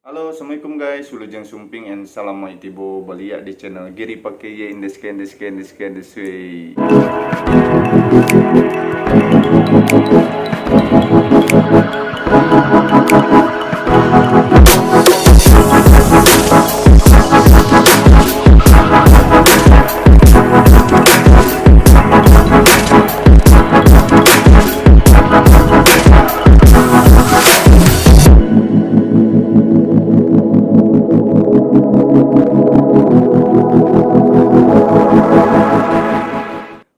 Halo, assalamualaikum guys. Wilujeng Sumping and salam maitibo baliak di channel Giri pakai ye in this way.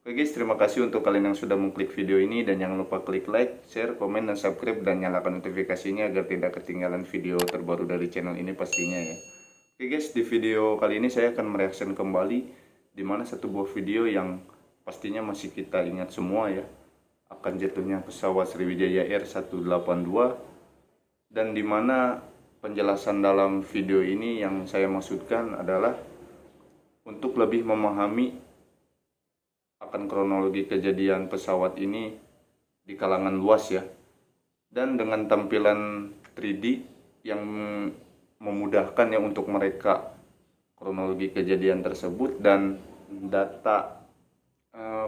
Oke guys, terima kasih untuk kalian yang sudah mengklik video ini dan jangan lupa klik like, share, komen, dan subscribe dan nyalakan notifikasinya agar tidak ketinggalan video terbaru dari channel ini pastinya ya. Oke guys, di video kali ini saya akan mereaction kembali di mana satu buah video yang pastinya masih kita ingat semua ya, akan jatuhnya pesawat Sriwijaya Air 182, dan di mana penjelasan dalam video ini yang saya maksudkan adalah untuk lebih memahami akan kronologi kejadian pesawat ini di kalangan luas ya, dan dengan tampilan 3D yang memudahkan ya untuk mereka kronologi kejadian tersebut dan data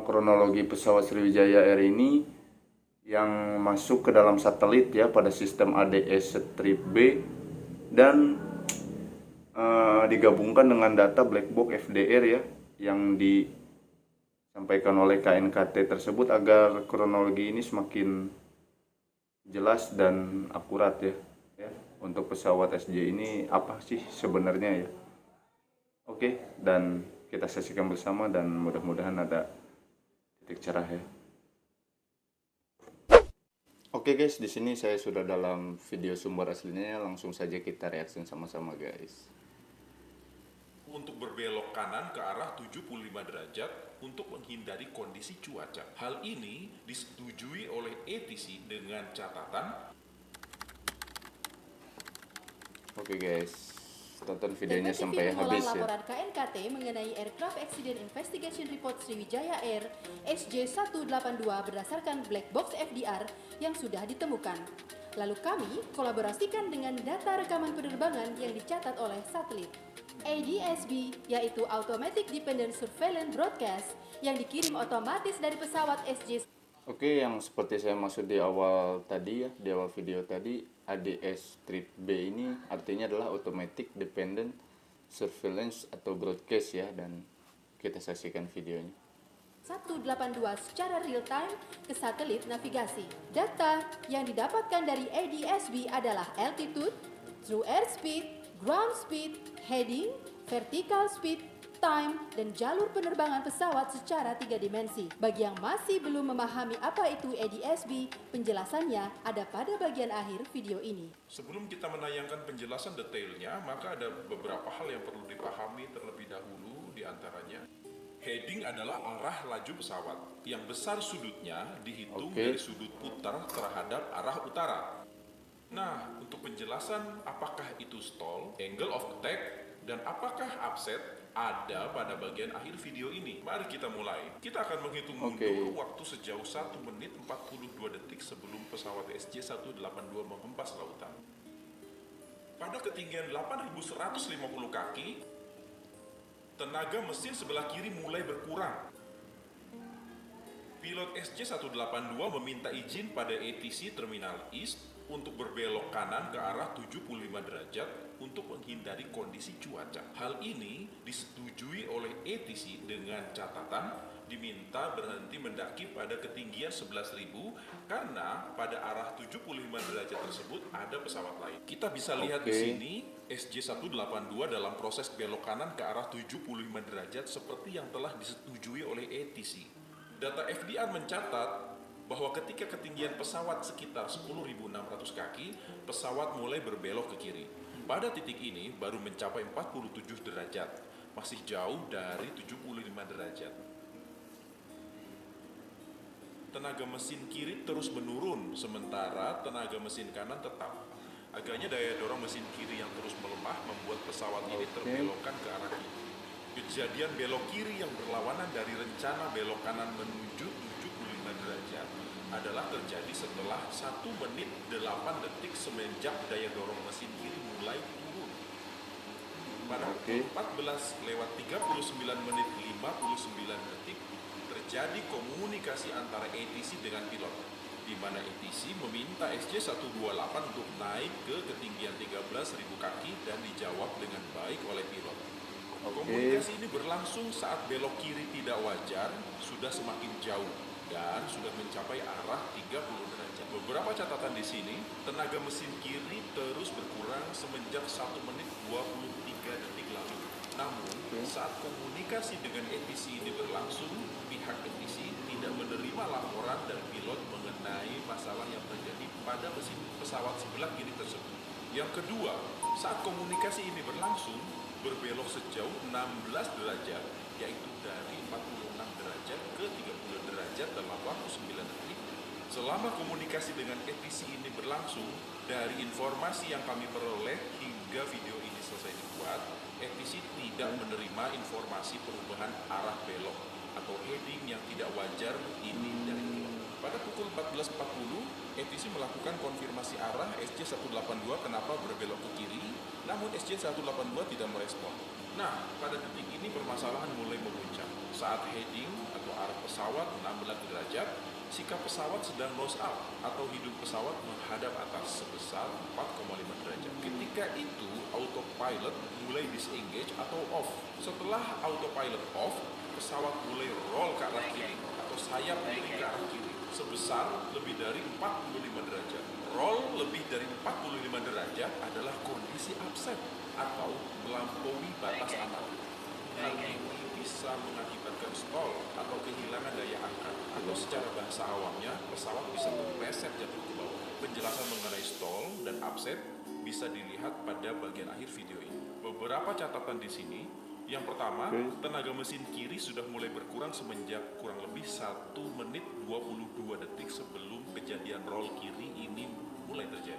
kronologi pesawat Sriwijaya Air ini yang masuk ke dalam satelit ya pada sistem ADS-B dan digabungkan dengan data black box FDR ya yang disampaikan oleh KNKT tersebut agar kronologi ini semakin jelas dan akurat ya, untuk pesawat SJ ini apa sih sebenarnya ya. Oke, dan kita saksikan bersama dan mudah-mudahan ada titik cerah ya. Oke guys, di sini saya sudah dalam video sumber aslinya, langsung saja kita reaksi sama-sama guys. Untuk berbelok kanan ke arah 75 derajat untuk menghindari kondisi cuaca. Hal ini disetujui oleh ATC dengan catatan. Oke guys, tonton videonya sampai mengulang habis ya. Laporan KNKT mengenai Aircraft Accident Investigation Report Sriwijaya Air SJ182 berdasarkan black box FDR yang sudah ditemukan. Lalu kami kolaborasikan dengan data rekaman penerbangan yang dicatat oleh satelit ADS-B, yaitu Automatic Dependent Surveillance Broadcast, yang dikirim otomatis dari pesawat SJ. Oke, yang seperti saya maksud di awal tadi ya, di awal video tadi, ADS-B ini artinya adalah Automatic Dependent Surveillance atau Broadcast ya, dan kita saksikan videonya. 182 secara real time ke satelit navigasi. Data yang didapatkan dari ADS-B adalah altitude, true airspeed, ground speed, heading, vertical speed, time, dan jalur penerbangan pesawat secara 3 dimensi. Bagi yang masih belum memahami apa itu ADS-B, penjelasannya ada pada bagian akhir video ini. Sebelum kita menayangkan penjelasan detailnya, maka ada beberapa hal yang perlu dipahami terlebih dahulu, di antaranya heading adalah arah laju pesawat. Yang besar sudutnya dihitung dari sudut putar terhadap arah utara. Nah, untuk penjelasan apakah itu stall, angle of attack, dan apakah upset ada pada bagian akhir video ini. Mari kita mulai. Kita akan menghitung mundur waktu sejauh 1 menit 42 detik sebelum pesawat SJ182 menghempas lautan. Pada ketinggian 8.150 kaki, tenaga mesin sebelah kiri mulai berkurang. Pilot SJ182 meminta izin pada ATC Terminal East untuk berbelok kanan ke arah 75 derajat untuk menghindari kondisi cuaca. Hal ini disetujui oleh ATC dengan catatan diminta berhenti mendaki pada ketinggian 11.000 karena pada arah 75 derajat tersebut ada pesawat lain. Kita bisa lihat di sini SJ182 dalam proses belok kanan ke arah 75 derajat seperti yang telah disetujui oleh ATC. Data FDR mencatat bahwa ketika ketinggian pesawat sekitar 10.600 kaki, pesawat mulai berbelok ke kiri. Pada titik ini baru mencapai 47 derajat, masih jauh dari 75 derajat. Tenaga mesin kiri terus menurun, sementara tenaga mesin kanan tetap. Agaknya daya dorong mesin kiri yang terus melemah membuat pesawat ini terbelokkan ke arah kiri. Kejadian belok kiri yang berlawanan dari rencana belok kanan menuju 75 derajat adalah terjadi setelah 1 menit 8 detik semenjak daya dorong mesin kiri mulai pukul 14:39 menit 59 detik terjadi komunikasi antara ATC dengan pilot, di mana ATC meminta SJ128 untuk naik ke ketinggian 13.000 kaki dan dijawab dengan baik oleh pilot. Komunikasi ini berlangsung saat belok kiri tidak wajar sudah semakin jauh dan sudah mencapai arah 30 derajat. Beberapa catatan di sini, tenaga mesin kiri terus berkurang semenjak 1 menit 23 detik lalu. Namun, saat komunikasi dengan ATC ini berlangsung, pihak ATC tidak menerima laporan dari pilot mengenai masalah yang terjadi pada mesin pesawat sebelah kiri tersebut. Yang kedua, saat komunikasi ini berlangsung, berbelok sejauh 16 derajat, yaitu dari 46 derajat ke 30 derajat dalam waktu 9 detik. Selama komunikasi dengan ATC ini berlangsung, dari informasi yang kami peroleh hingga video ini selesai dibuat, ATC tidak menerima informasi perubahan arah belok atau heading yang tidak wajar ini dari pilot. Pada pukul 14.40, ATC melakukan konfirmasi arah SJ182 kenapa berbelok ke kiri, namun SJ182 tidak merespon. Nah, pada detik ini permasalahan mulai memuncak. Saat heading atau arah pesawat 16 derajat, sikap pesawat sedang nose up atau hidung pesawat menghadap atas sebesar 4,5 derajat. Ketika itu, autopilot mulai disengage atau off. Setelah autopilot off, pesawat mulai roll ke arah kiri atau sayap miring ke arah kiri sebesar lebih dari 45 derajat. Roll lebih dari 45 derajat adalah kondisi upset atau melampaui batas aman. Hal ini bisa mengakibatkan stall atau kehilangan daya angkat, atau secara bahasa awamnya pesawat bisa terpleset jatuh ke bawah. Penjelasan mengenai stall dan upset bisa dilihat pada bagian akhir video ini. Beberapa catatan di sini. Yang pertama, tenaga mesin kiri sudah mulai berkurang semenjak kurang lebih 1 menit 22 detik sebelum kejadian roll kiri ini mulai terjadi.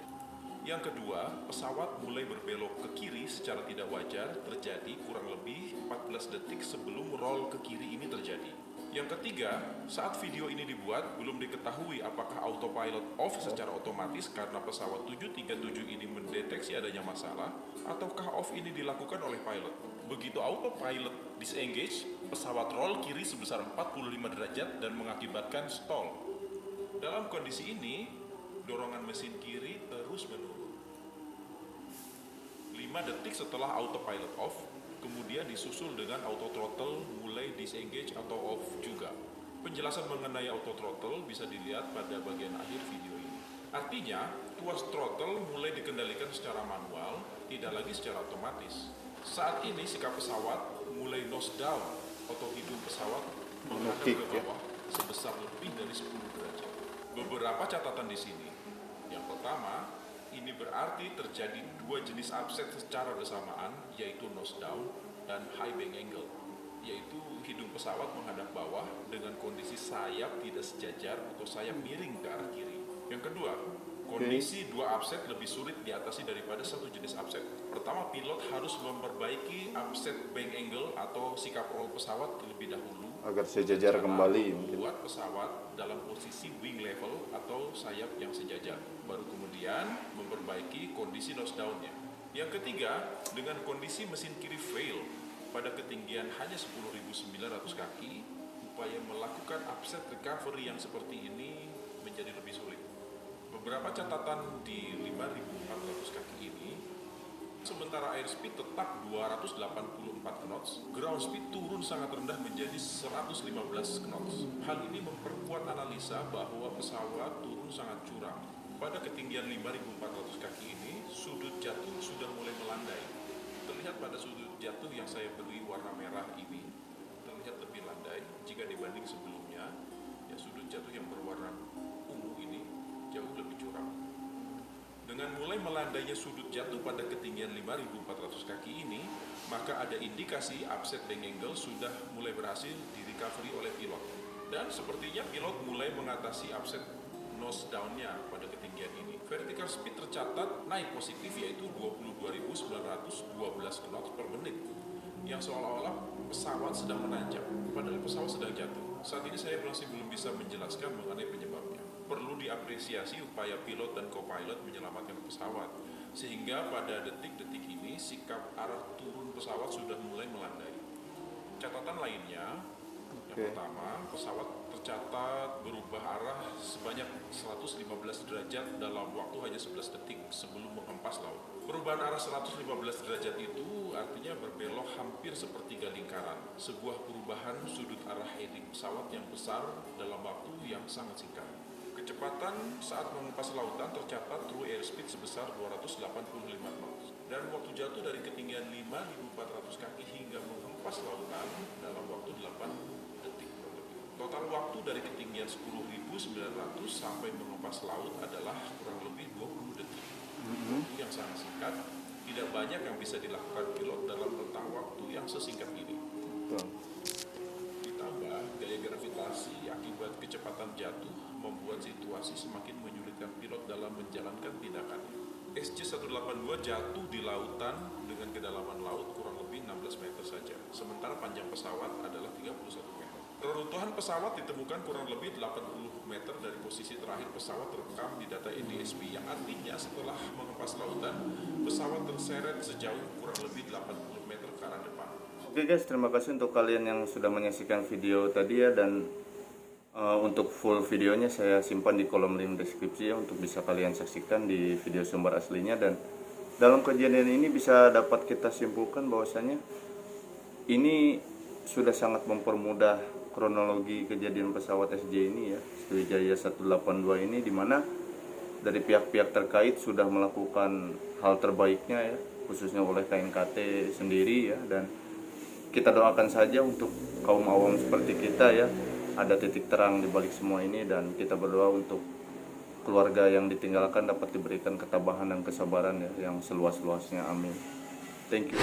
Yang kedua, pesawat mulai berbelok ke kiri secara tidak wajar terjadi kurang lebih 14 detik sebelum roll ke kiri ini terjadi. Yang ketiga, saat video ini dibuat, belum diketahui apakah autopilot off secara otomatis karena pesawat 737 ini mendeteksi adanya masalah, ataukah off ini dilakukan oleh pilot. Begitu autopilot disengage, pesawat roll kiri sebesar 45 derajat dan mengakibatkan stall. Dalam kondisi ini, dorongan mesin kiri terus menurun. 5 detik setelah autopilot off, kemudian disusul dengan auto throttle mulai disengage atau off juga. Penjelasan mengenai auto throttle bisa dilihat pada bagian akhir video ini. Artinya, tuas throttle mulai dikendalikan secara manual, tidak lagi secara otomatis. Saat ini sikap pesawat mulai nose down atau hidung pesawat menghadap ke bawah sebesar lebih dari 10 derajat. Beberapa catatan di sini. Yang pertama, ini berarti terjadi 2 jenis upset secara bersamaan, yaitu nose down dan high bank angle, yaitu hidung pesawat menghadap bawah dengan kondisi sayap tidak sejajar atau sayap miring ke arah kiri. Yang kedua, kondisi 2 upset lebih sulit diatasi daripada 1 jenis upset. Pertama, pilot harus memperbaiki upset bank angle atau sikap roll pesawat terlebih dahulu agar sejajar kembali. Membuat pesawat dalam posisi wing level atau sayap yang sejajar. Baru kemudian memperbaiki kondisi nose down-nya. Yang ketiga, dengan kondisi mesin kiri fail pada ketinggian hanya 10.900 kaki, upaya melakukan upset recovery yang seperti ini menjadi lebih sulit. Beberapa catatan di 5.400 kaki ini, sementara airspeed tetap 284 knots, ground speed turun sangat rendah menjadi 115 knots. Hal ini memperkuat analisa bahwa pesawat turun sangat curam. Pada ketinggian 5.400 kaki ini, sudut jatuh sudah mulai melandai. Terlihat pada sudut jatuh yang saya beri warna merah ini, terlihat lebih landai jika dibanding sebelumnya. Ya, sudut jatuh yang berwarna ungu ini jauh lebih curam. Dengan mulai melandainya sudut jatuh pada ketinggian 5.400 kaki ini, maka ada indikasi upset bank angle sudah mulai berhasil di-recovery oleh pilot. Dan sepertinya pilot mulai mengatasi upset nose down-nya pada ketinggian ini. Vertical speed tercatat naik positif, yaitu 22.912 knots per menit, yang seolah-olah pesawat sedang menanjak, padahal pesawat sedang jatuh. Saat ini saya masih belum bisa menjelaskan mengenai penyebabnya. Perlu diapresiasi upaya pilot dan co-pilot menyelamatkan pesawat, sehingga pada detik-detik ini sikap arah turun pesawat sudah mulai melandai. Catatan lainnya, yang Oke. pertama, pesawat tercatat berubah arah sebanyak 115 derajat dalam waktu hanya 11 detik sebelum menghempas laut. Perubahan arah 115 derajat itu artinya berbelok hampir sepertiga lingkaran, sebuah perubahan sudut arah heading pesawat yang besar dalam waktu yang sangat singkat. Kecepatan saat menghempas lautan tercatat true airspeed sebesar 285 knots dan waktu jatuh dari ketinggian 5.400 kaki hingga menghempas lautan dalam waktu 8 detik. Total waktu dari ketinggian 10.900 sampai menghempas laut adalah kurang lebih 20 detik. Waktu yang sangat singkat, tidak banyak yang bisa dilakukan pilot dalam rentang waktu yang sesingkat ini. Betul. Ditambah gaya gravitasi akibat kecepatan jatuh membuat situasi semakin menyulitkan pilot dalam menjalankan tindakannya. SJ-182 jatuh di lautan dengan kedalaman laut kurang lebih 16 meter saja, sementara panjang pesawat adalah 31 meter. Reruntuhan pesawat ditemukan kurang lebih 80 meter dari posisi terakhir pesawat terekam di data NDSB, yang artinya setelah menghempas lautan, pesawat terseret sejauh kurang lebih 80 meter ke arah depan. Oke guys, terima kasih untuk kalian yang sudah menyaksikan video tadi ya, dan untuk full videonya saya simpan di kolom link deskripsi ya, untuk bisa kalian saksikan di video sumber aslinya. Dan dalam kejadian ini bisa dapat kita simpulkan bahwasanya ini sudah sangat mempermudah kronologi kejadian pesawat SJ ini ya, Sriwijaya 182 ini, dimana dari pihak-pihak terkait sudah melakukan hal terbaiknya ya, khususnya oleh KNKT sendiri ya, dan kita doakan saja untuk kaum awam seperti kita ya, ada titik terang di balik semua ini, dan kita berdoa untuk keluarga yang ditinggalkan dapat diberikan ketabahan dan kesabaran ya, yang seluas-luasnya. Amin. Thank you.